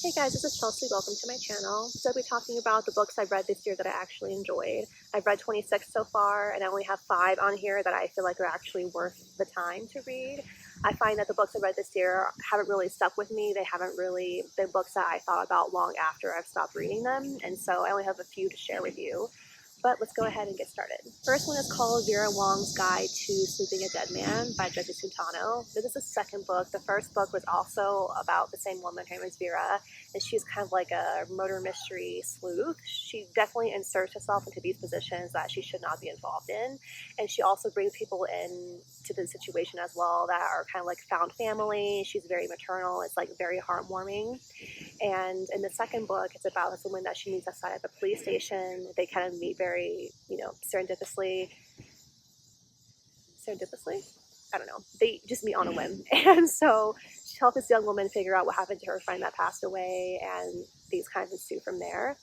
Hey guys, this is Chelsea. Welcome to my channel. So I'll be talking about the books I've read this year that I actually enjoyed. I've read 26 so far, and I only have 5 on here that I feel like are actually worth the time to read. I find that the books I read this year haven't really stuck with me. They haven't really been books that I thought about long after I've stopped reading them, and so I only have a few to share with you. But let's go ahead and get started. First one is called Vera Wong's Guide to Sleuthing a Dead Man by Jesse Sutanto. This is the second book. The first book was also about the same woman. Her name is Vera, and she's kind of like a murder mystery sleuth. She definitely inserts herself into these positions that she should not be involved in, and she also brings people in to the situation as well that are kind of like found family. She's very maternal. It's like very heartwarming. And in the second book, it's about this woman that she meets outside of the police station. They kind of meet very, serendipitously. Serendipitously? I don't know. They just meet on a whim. And so she helps this young woman figure out what happened to her friend that passed away, and things kind of ensue from there.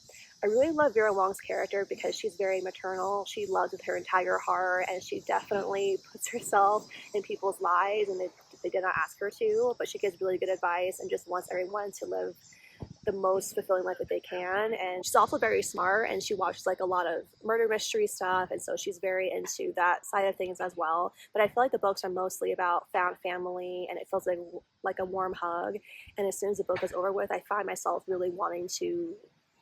I really love Vera Wong's character because she's very maternal. She loves with her entire heart, and she definitely puts herself in people's lives, and they did not ask her to, but she gives really good advice and just wants everyone to live the most fulfilling life that they can. And she's also very smart, and she watches like a lot of murder mystery stuff, and so she's very into that side of things as well. But I feel like the books are mostly about found family, and it feels like a warm hug. And as soon as the book is over with, I find myself really wanting to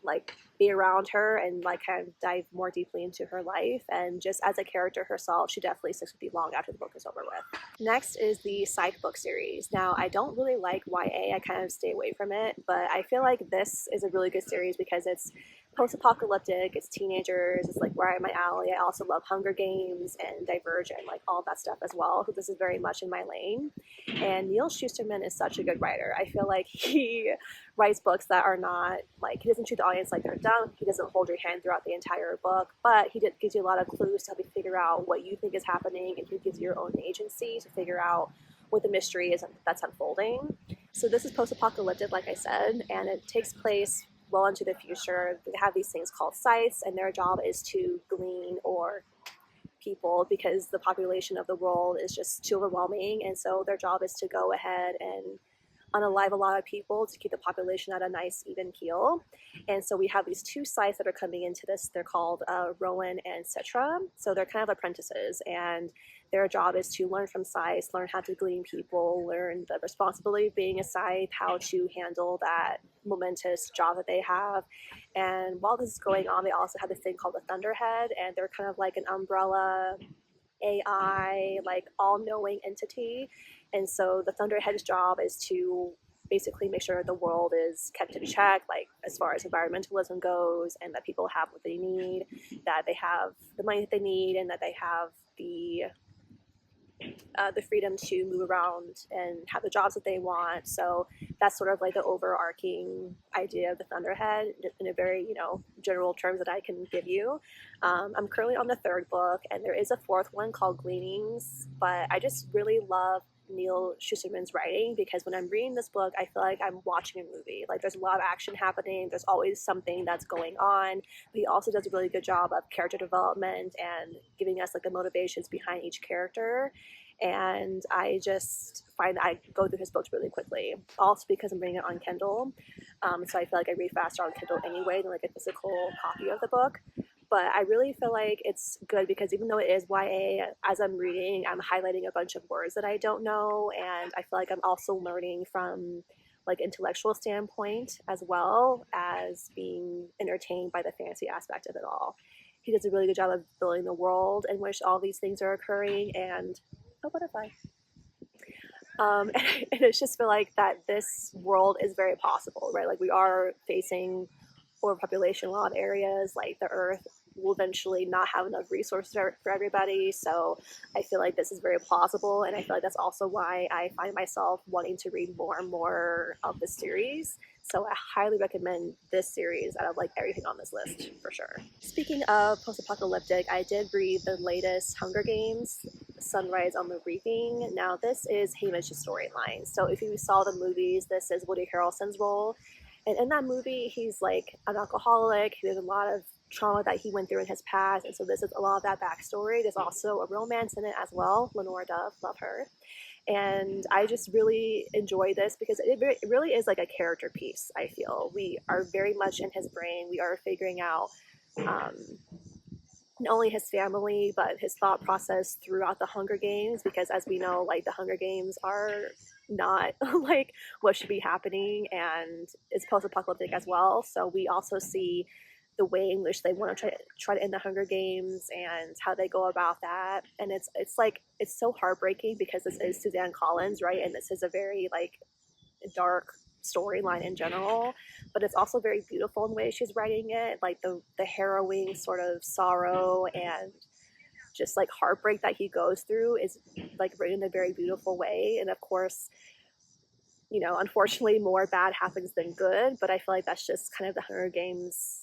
like be around her and like kind of dive more deeply into her life. And just as a character herself, she definitely sticks with you long after the book is over with. Next is the Psych book series. Now, I don't really like YA. I kind of stay away from it, but I feel like this is a really good series because it's post-apocalyptic, it's teenagers, it's like right in my alley. I also love Hunger Games and Divergent, like all that stuff as well. So this is very much in my lane. And Neil Shusterman is such a good writer. I feel like he writes books that are not like, he doesn't treat the audience like they're dumb. He doesn't hold your hand throughout the entire book, but gives you a lot of clues to help you figure out what you think is happening, and he gives you your own agency to figure out what the mystery is that's unfolding. So this is post-apocalyptic, like I said, and it takes place well into the future. They have these things called scythes, and their job is to glean or people because the population of the world is just too overwhelming, and so their job is to go ahead and unalive a lot of people to keep the population at a nice even keel. And so we have these two scythes that are coming into this. They're called Rowan and Citra. So they're kind of apprentices, and their job is to learn from scythes, learn how to glean people, learn the responsibility of being a scythe, how to handle that momentous job that they have. And while this is going on, they also have this thing called the Thunderhead, and they're kind of like an umbrella AI, like all-knowing entity. And so the Thunderhead's job is to basically make sure the world is kept in check, like as far as environmentalism goes, and that people have what they need, that they have the money that they need, and that they have the freedom to move around and have the jobs that they want. So that's sort of like the overarching idea of the Thunderhead in a very, general terms that I can give you. I'm currently on the third book, and there is a fourth one called Gleanings, but I just really love Neil Shusterman's writing because when I'm reading this book, I feel like I'm watching a movie. Like there's a lot of action happening. There's always something that's going on. But he also does a really good job of character development and giving us like the motivations behind each character. And I just find that I go through his books really quickly. Also because I'm reading it on Kindle, so I feel like I read faster on Kindle anyway than like a physical copy of the book. But I really feel like it's good because even though it is YA, as I'm reading, I'm highlighting a bunch of words that I don't know, and I feel like I'm also learning from like intellectual standpoint as well as being entertained by the fantasy aspect of it all. He does a really good job of building the world in which all these things are occurring, and oh, butterfly. And it's just feel like that this world is very possible, right? Like we are facing overpopulation in a lot of areas. Like the Earth will eventually not have enough resources for everybody. So I feel like this is very plausible, and I feel like that's also why I find myself wanting to read more and more of the series. So I highly recommend this series out of like everything on this list for sure. Speaking of post-apocalyptic, I did read the latest Hunger Games, Sunrise on the Reaping. Now this is Haymitch's storyline. So if you saw the movies, this is Woody Harrelson's role. And in that movie, he's like an alcoholic. There's a lot of trauma that he went through in his past, and so this is a lot of that backstory. There's also a romance in it as well. Lenora Dove, love her. And I just really enjoy this because it really is like a character piece. I feel we are very much in his brain. We are figuring out um, not only his family but his thought process throughout the Hunger Games, because as we know, like the Hunger Games are not like what should be happening, and it's post-apocalyptic as well. So we also see the way in which they want to try to end the Hunger Games and how they go about that. And it's like it's so heartbreaking because this is Suzanne Collins, right? And this is a very like dark storyline in general, but it's also very beautiful in the way she's writing it, like the harrowing sort of sorrow and just like heartbreak that he goes through is like written in a very beautiful way. And of course, you know, unfortunately more bad happens than good, but I feel like that's just kind of the Hunger Games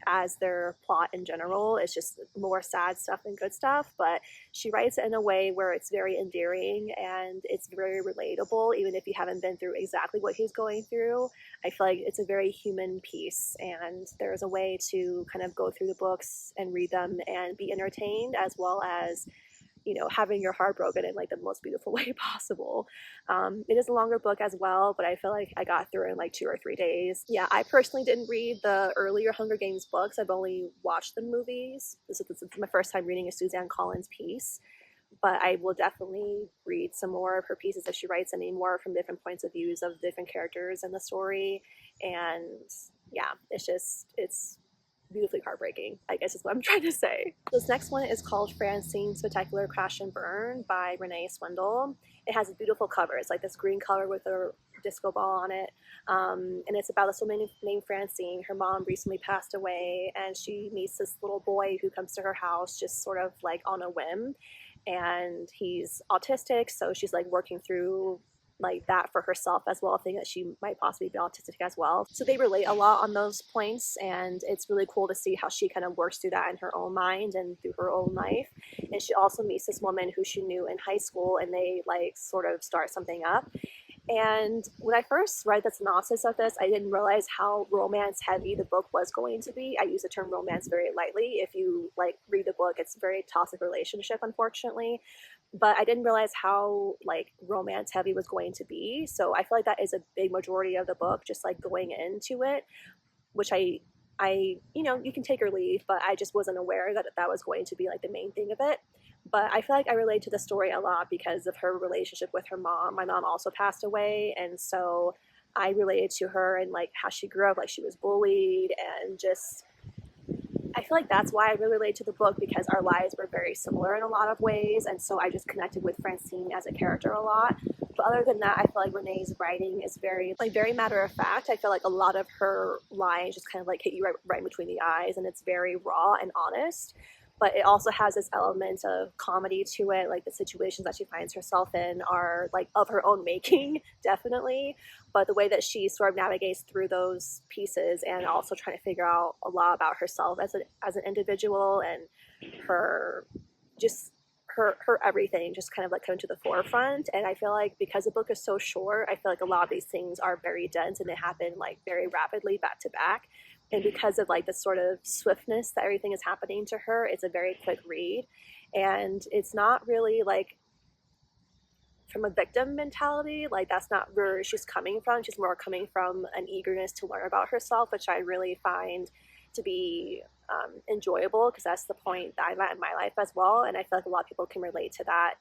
as their plot in general. It's just more sad stuff than good stuff, but she writes it in a way where it's very endearing and it's very relatable, even if you haven't been through exactly what he's going through. I feel like it's a very human piece, and there's a way to kind of go through the books and read them and be entertained, as well as, you know, having your heart broken in like the most beautiful way possible. It is a longer book as well, but I feel like I got through it in like 2 or 3 days. Yeah, I personally didn't read the earlier Hunger Games books. I've only watched the movies. This is my first time reading a Suzanne Collins piece, but I will definitely read some more of her pieces if she writes any more from different points of views of different characters in the story. And yeah, it's beautifully heartbreaking, I guess is what I'm trying to say. This next one is called Francine's Spectacular Crash and Burn by Renee Swindle. It has a beautiful cover. It's like this green color with a disco ball on it. And it's about this woman named Francine. Her mom recently passed away, and she meets this little boy who comes to her house just sort of like on a whim. And he's autistic, so she's like working through like that for herself as well, thinking that she might possibly be autistic as well. So they relate a lot on those points, and it's really cool to see how she kind of works through that in her own mind and through her own life. And she also meets this woman who she knew in high school, and they like sort of start something up. And when I first read the synopsis of this, I didn't realize how romance heavy the book was going to be. I use the term romance very lightly. If you like read the book, it's a very toxic relationship, unfortunately. But I didn't realize how like romance heavy was going to be. So I feel like that is a big majority of the book, just like going into it, which you know, you can take or leave, but I just wasn't aware that that was going to be like the main thing of it. But I feel like I relate to the story a lot because of her relationship with her mom. My mom also passed away, and so I related to her and like how she grew up, like she was bullied, and just I feel like that's why I really relate to the book, because our lives were very similar in a lot of ways, and so I just connected with Francine as a character a lot. But other than that, I feel like Renee's writing is very matter of fact. I feel like a lot of her lines just kind of like hit you right between the eyes, and it's very raw and honest. But it also has this element of comedy to it. Like the situations that she finds herself in are like of her own making, definitely. But the way that she sort of navigates through those pieces, and also trying to figure out a lot about herself as an individual, and her just her everything just kind of like come to the forefront. And I feel like because the book is so short, I feel like a lot of these things are very dense and they happen like very rapidly back to back. And because of like the sort of swiftness that everything is happening to her, it's a very quick read. And it's not really like from a victim mentality, like that's not where she's coming from. She's more coming from an eagerness to learn about herself, which I really find to be enjoyable, because that's the point that I'm at in my life as well. And I feel like a lot of people can relate to that,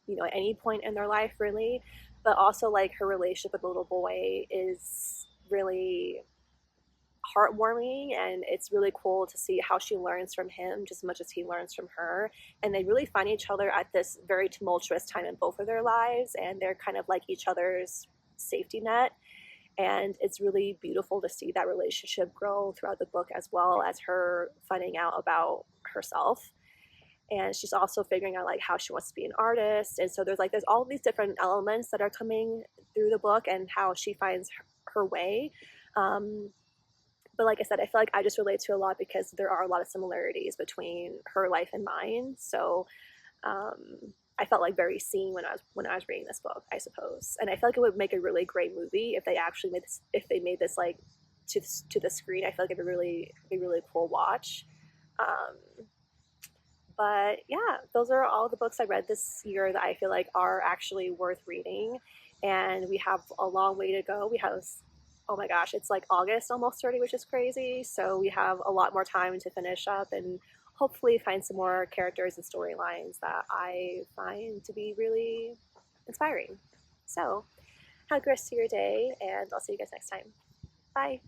you know, at any point in their life, really. But also, like, her relationship with the little boy is really heartwarming, and it's really cool to see how she learns from him just as much as he learns from her. And they really find each other at this very tumultuous time in both of their lives, and they're kind of like each other's safety net. And it's really beautiful to see that relationship grow throughout the book, as well as her finding out about herself. And she's also figuring out like how she wants to be an artist. And so there's all these different elements that are coming through the book, and how she finds her way. But like I said, I feel like I just relate to a lot because there are a lot of similarities between her life and mine. So I felt like very seen when I was reading this book, I suppose. And I feel like it would make a really great movie if they actually made this like to the screen. I feel like it'd be really cool watch. Um, But yeah, those are all the books I read this year that I feel like are actually worth reading. And we have a long way to go. We have, oh my gosh, it's like August almost already, which is crazy. So we have a lot more time to finish up and hopefully find some more characters and storylines that I find to be really inspiring. So have a good rest of your day, and I'll see you guys next time. Bye.